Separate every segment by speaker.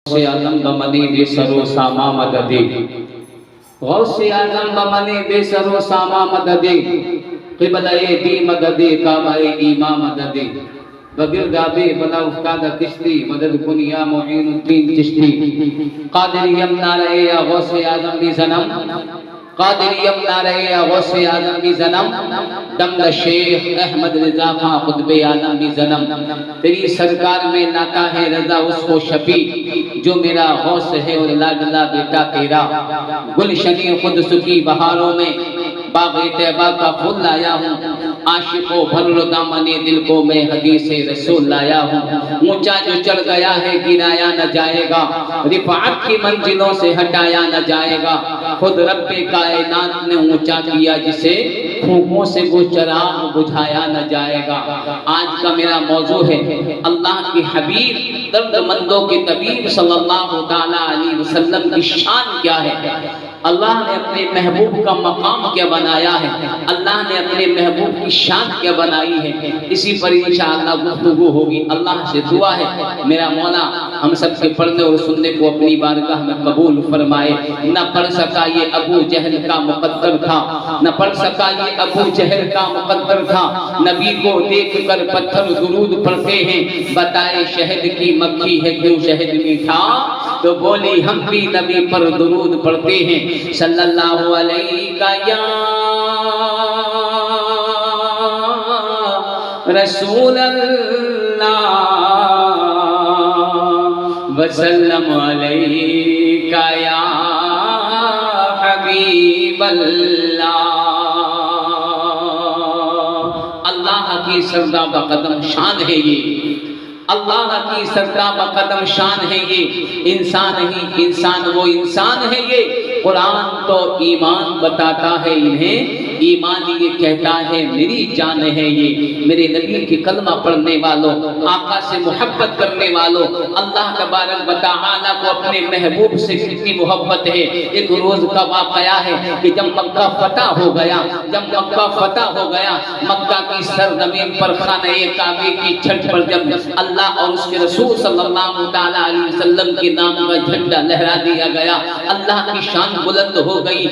Speaker 1: غوث اعظم بمنی بے سر و ساما مددے، غوث اعظم بمنی بے سر و ساما مددے، قبلہ دی مددے کعبہ ایما مددے، بگردابے بلا افتادہ کشتی مدد کن یا معین الدین چشتی، قادریم نعرہ یا غوث اعظم بھی زنم، قادریم نعرہ یا غوث اعظم بھی زنم، دمد شیخ احمد رضا خان قطب عالم بھی زنم، تیری سرکار میں ناتا ہے رضا اس کو شفیع جو میرا غوث ہے اور لاڈلا بیٹا تیرا، گلشنی قدس کی بہاروں میں باغ طیبہ کا پھول لایا ہوں، عاشق و بھر دامن دل کو میں حدیث رسول لایا ہوں، اونچا جو چڑھ گیا ہے گرایا نہ جائے گا، رفعت کی منزلوں سے ہٹایا نہ جائے گا، خود رب کائنات نے اونچا کیا جسے پھونکوں سے وہ چراغ بجھایا نہ جائے گا۔ آج کا میرا موضوع ہے اللہ کی حبیب درد مندوں کے طبیب صلی اللہ علیہ وسلم کی شان کیا ہے، اللہ نے اپنے محبوب کا مقام کیا بنایا ہے، اللہ نے اپنے محبوب کی شان کیا بنائی ہے، اسی پر انشاءاللہ گفتگو ہوگی۔ اللہ سے دعا ہے میرا مولا ہم سب کے پڑھنے اور سننے کو اپنی بارگاہ میں قبول فرمائے۔ نہ پڑھ سکا یہ ابو جہل کا مقدر تھا، نہ پڑھ سکا یہ ابو جہل کا مقدر تھا، نبی کو دیکھ کر پتھر درود پڑھتے ہیں، بتائے شہد کی مکھی ہے کیوں شہد میٹھا، تو بولی ہم بھی نبی پر درود پڑھتے ہیں، صلی اللہ علیہ یا رسول اللہ وسلم علیہ یا حبیب اللہ۔ اللہ کی سردہ بقدم شان ہے یہ، اللہ کی سردہ بقدم شان ہے یہ، انسان ہی انسان وہ انسان ہے یہ، قرآن تو ایمان بتاتا ہے انہیں، ایمان یہ کہتا ہے میری جان ہے یہ، میرے نبی کی کلمہ پڑھنے والوں، آقا سے محبت کرنے والوں، اللہ تبارک و تعالی کو اپنے محبوب سے کتنی محبت ہے۔ ایک روز کا واقعہ ہے کہ جب مکہ فتح ہو گیا، مکہ کی سرزمین پر خانہ کعبہ کی چھت پر جب اللہ اور اس کے رسول صلی اللہ علیہ وسلم کے نام کا جھنڈا لہرا دیا گیا، اللہ کی شان بلند ہو گئی۔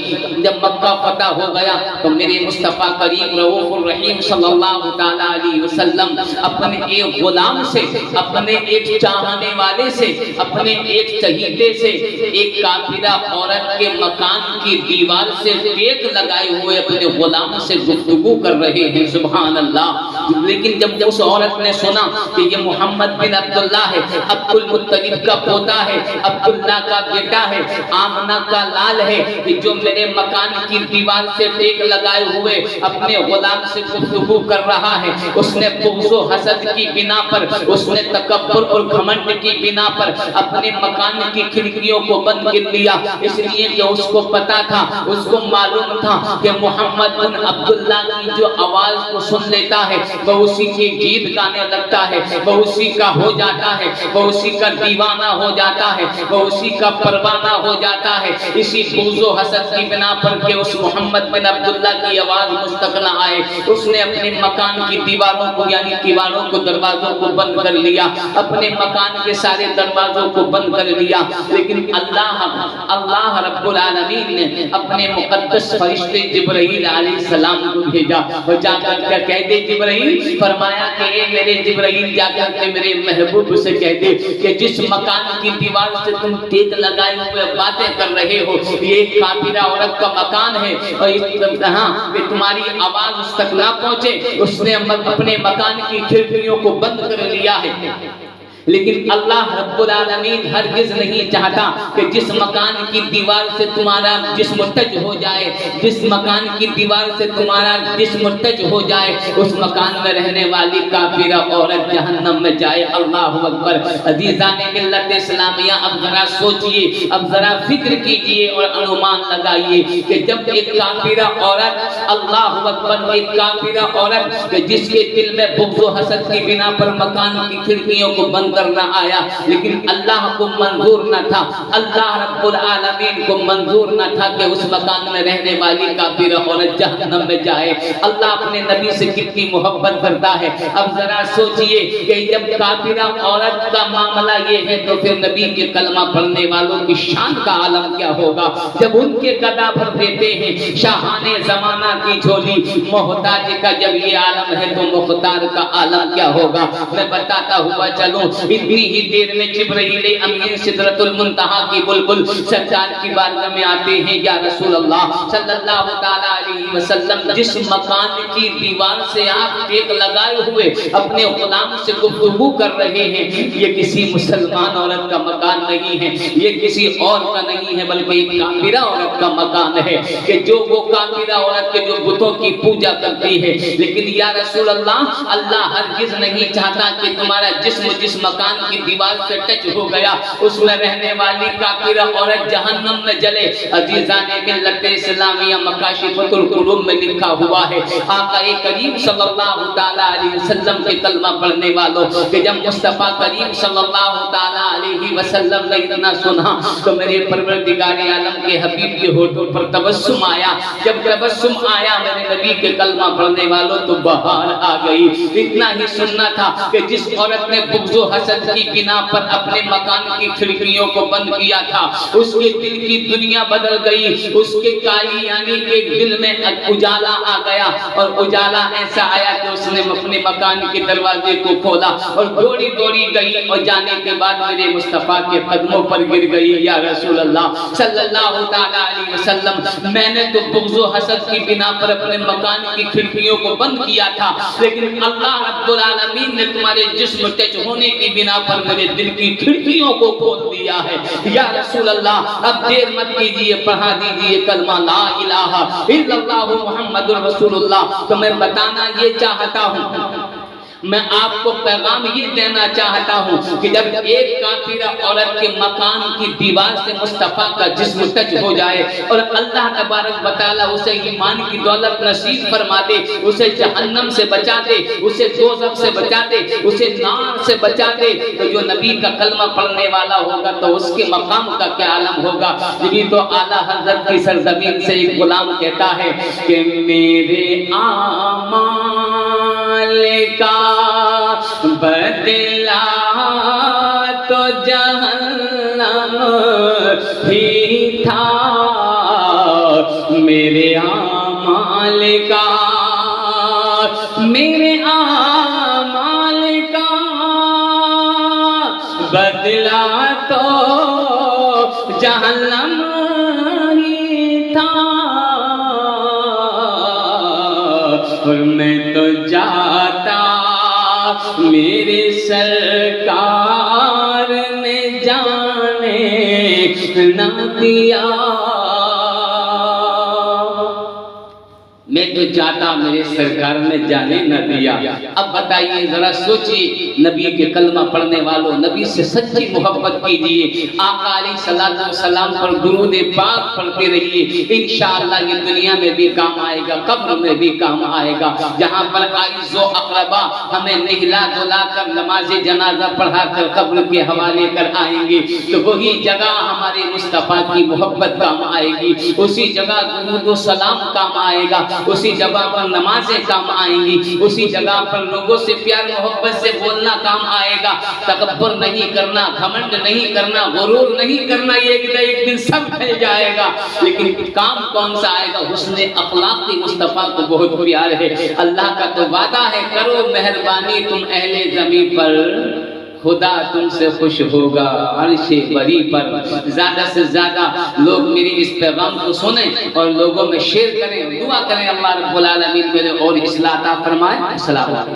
Speaker 1: جب مکہ فتح ہو گیا تو میرے مصطفیٰ کریم رؤوف الرحیم صلی اللہ علیہ وسلم اپنے ایک غلام سے، اپنے ایک چاہنے والے سے، اپنے ایک چہیتے سے، ایک کافرہ عورت کے مکان کی دیوار سے ٹیک لگائے ہوئے اپنے غلام سے گفتگو کر رہے ہیں، سبحان اللہ۔ لیکن جب اس عورت نے سنا کہ یہ محمد بن عبداللہ ہے، عبد المطلب کا پوتا ہے، عبداللہ کا بیٹا ہے، آمنہ کا لال ہے، کہ جو میرے مکان کی دیوار سے ٹیک لگائے ہوئے اپنے غلام سے گفتگو کر رہا ہے، اس نے بغض و حسد کی بنا پر، اس نے تکبر اور گھمنڈ کی بنا پر اپنے مکان کی کھڑکیوں کو بند کر لیا، اس لیے کہ اس کو پتا تھا، اس کو معلوم تھا کہ محمد بن عبداللہ کی جو آواز کو سن لیتا ہے وہ اسی کے گیت گانے لگتا ہے، وہ اسی کا ہو جاتا ہے، وہ اسی کا دیوانہ ہو جاتا ہے، وہ اسی کا پروانہ ہو جاتا ہے۔ اسی بغض و حسد کی بنا پر کہ اس محمد بن عبداللہ کی آواز مستق نہ آئے، اس نے اپنے مکان کی دیواروں کو یعنی دیواروں کو دروازوں کو بند کر لیا، اپنے مکان کے سارے دروازوں کو بند کر لیا۔ لیکن اللہ رب العالمین نے اپنے مقدس فرشتے جبرائیل علیہ السلام کو بھیجا، وہ جا کر کہہ دے جبرائیل، فرمایا کہ اے میرے جبرائیل جا کر کے میرے محبوب سے کہہ دے کہ جس مکان کی دیوار سے تم ٹیک لگائے ہوئے باتیں کر رہے ہو یہ ایک کافرہ عورت کا مکان ہے، اور اس طرح کہ تمہاری آواز اس تک نہ پہنچے اس نے اپنے مکان کی کھڑکیوں کو بند کر لیا ہے۔ لیکن اللہ رب العالمین ہرگز نہیں چاہتا کہ جس مکان کی دیوار سے تمہارا جسم ٹچ ہو جائے، جس مکان کی دیوار سے تمہارا جسم ٹچ ہو جائے اس مکان میں رہنے والی کافرہ عورت جہنم میں جائے۔ اللہ اکبر۔ عزیزان ملت اسلامیہ اب ذرا سوچئے، اب ذرا فکر کیجئے اور انومان لگائیے کہ جب ایک کافرہ عورت، اللہ اکبر، ایک کافرہ عورت جس کے دل میں بغض و حسد کی بنا پر مکان کی کھڑکیوں کو بند نظر نہ آیا، لیکن اللہ کو منظور نہ تھا، اللہ رب العالمین کو منظور نہ تھا کہ اس مکان میں رہنے والی کافرہ عورت جہنم میں جائے۔ اللہ اپنے نبی سے کتنی محبت کرتا ہے۔ اب ذرا سوچئے کہ جب کافرہ عورت کا معاملہ یہ ہے تو پھر نبی کے کلمہ پڑھنے والوں کی شان کا عالم کیا ہوگا؟ جب ان کے گدا بھر دیتے ہیں شاہان زمانہ کی جھولی، محتاج کا جب یہ عالم ہے تو مختار کا عالم کیا ہوگا؟ میں بتاتا ہوا چلوں، اتنی ہی دیر میں جبرائیل امین سدرۃ المنتہا کی بلبل سرکار کی بارگاہ میں آتے ہیں، یا رسول اللہ صلی اللہ تعالی علیہ وسلم، جس مکان کی دیوار سے آپ ٹیک لگائے ہوئے اپنے غلام سے گفتگو کر رہے ہیں، یہ کسی مسلمان عورت کا مکان نہیں ہے، یہ کسی اور کا نہیں ہے، بلکہ ایک کافرہ عورت کا مکان ہے، کہ جو وہ کافرہ عورت کے جو بتوں کی پوجا کرتی ہے۔ لیکن یا رسول اللہ، اللہ ہرگز نہیں چاہتا کہ تمہارا جسم جس مکان کی دیوار سے ٹچ ہو گیا اس میں رہنے والی کافرہ عورت جہنم میں جلے۔ عزیزان ملت اسلامیہ، مکاشف القلوب میں لکھا ہوا ہے، آقا کریم صلی اللہ تعالی علیہ وسلم کے کلمہ پڑھنے والوں کہ جب مصطفیٰ کریم صلی اللہ تعالی علیہ وسلم نے اتنا سنا تو میرے پروردگار عالم کے حبیب کے ہونٹوں پر تبسم آیا۔ جب تبسم آیا میرے نبی کے کلمہ پڑھنے والوں تو بہار آ گئی۔ اتنا ہی سننا تھا کہ جس عورت نے بغض و حسد کی بنا پر اپنے مکان کی کھڑکیوں کو بند کیا تھا، اس کے دل کی دنیا بدل گئی، اس کے کالی یعنی کے دل میں اجالا آ گیا، اور اجالا ایسا آیا کہ اس نے اپنے مکان کے دروازے کو کھولا اور دوڑی دوڑی گئی، اور جانے کے بعد میرے مصطفیٰ کے قدموں پر گر گئی۔ یا رسول اللہ صلی اللہ تعالی علیہ وسلم، میں نے تو بغض و حسد کی بنا پر اپنے مکان کی کھڑکیوں کو بند کیا تھا، لیکن اللہ رب العالمین نے تمہارے جسم ٹچ ہونے کی بنا پر میرے دل کی کھڑکیوں کو کھول دیا ہے۔ یا رسول اللہ، اب دیر مت کیجیے، پڑھا دیجیے کلمہ لا الہ الا اللہ محمد رسول اللہ۔ تو میں بتانا یہ چاہتا ہوں، میں آپ کو پیغام یہ دینا چاہتا ہوں کہ جب ایک کافرہ عورت کے مکان کی دیوار سے مصطفیٰ کا جسم ٹچ ہو جائے اور اللہ تبارک و تعالیٰ اسے ایمان کی دولت نصیب فرما دے، اسے جہنم سے بچا دے، اسے دوزخ سے بچا دے، اسے نار سے بچا دے، تو جو نبی کا کلمہ پڑھنے والا ہوگا تو اس کے مقام کا کیا عالم ہوگا؟ یہی تو اعلیٰ حضرت کی سرزمین سے ایک غلام کہتا ہے کہ میرے اعمال کا بدلا تو جہنم ہی تھا، میرے اعمال کا، میرے اعمال کا بدلا تو جہنم ہی تھا، اور میں تو جاتا میرے سرکار نے جانے نہ دیا، میں تو چاہتا میرے سرکار نے جانے نہ دیا۔ اب بتائیے ذرا سوچیے، نبی کے کلمہ پڑھنے والوں، نبی سے سچی محبت کیجئے، آقا علیہ الصلوۃ والسلام پر درود پاک پڑھتے رہیے، انشاءاللہ یہ دنیا میں بھی کام آئے گا، قبر میں بھی کام آئے گا۔ جہاں پر عائز و اقربا ہمیں نہلا دھلا کر نماز جنازہ پڑھا کر قبر کے حوالے کر آئیں گے، تو وہی جگہ ہمارے مصطفیٰ کی محبت کام آئے گی، اسی جگہ درود و سلام کام آئے گا، اسی جگہ پر نمازیں کام آئیں گی، اسی جگہ پر لوگوں سے پیار محبت سے بولنا کام آئے گا۔ تکبر نہیں کرنا، گھمنڈ نہیں کرنا، غرور نہیں کرنا، یہ ایک دن سب ڈھل جائے گا، لیکن کام کون سا آئے گا؟ حسن اخلاق کی مصطفیٰ کو بہت پیار ہے۔ اللہ کا تو وعدہ ہے، کرو مہربانی تم اہل زمین پر، خدا تم سے خوش ہوگا عرش بری پر۔ زیادہ سے زیادہ لوگ میری اس پیغام کو سنیں اور لوگوں میں شیئر کریں، دعا کریں اللہ رب العالمین میرے اور اصلاح عطا فرمائے۔ السلام علیکم۔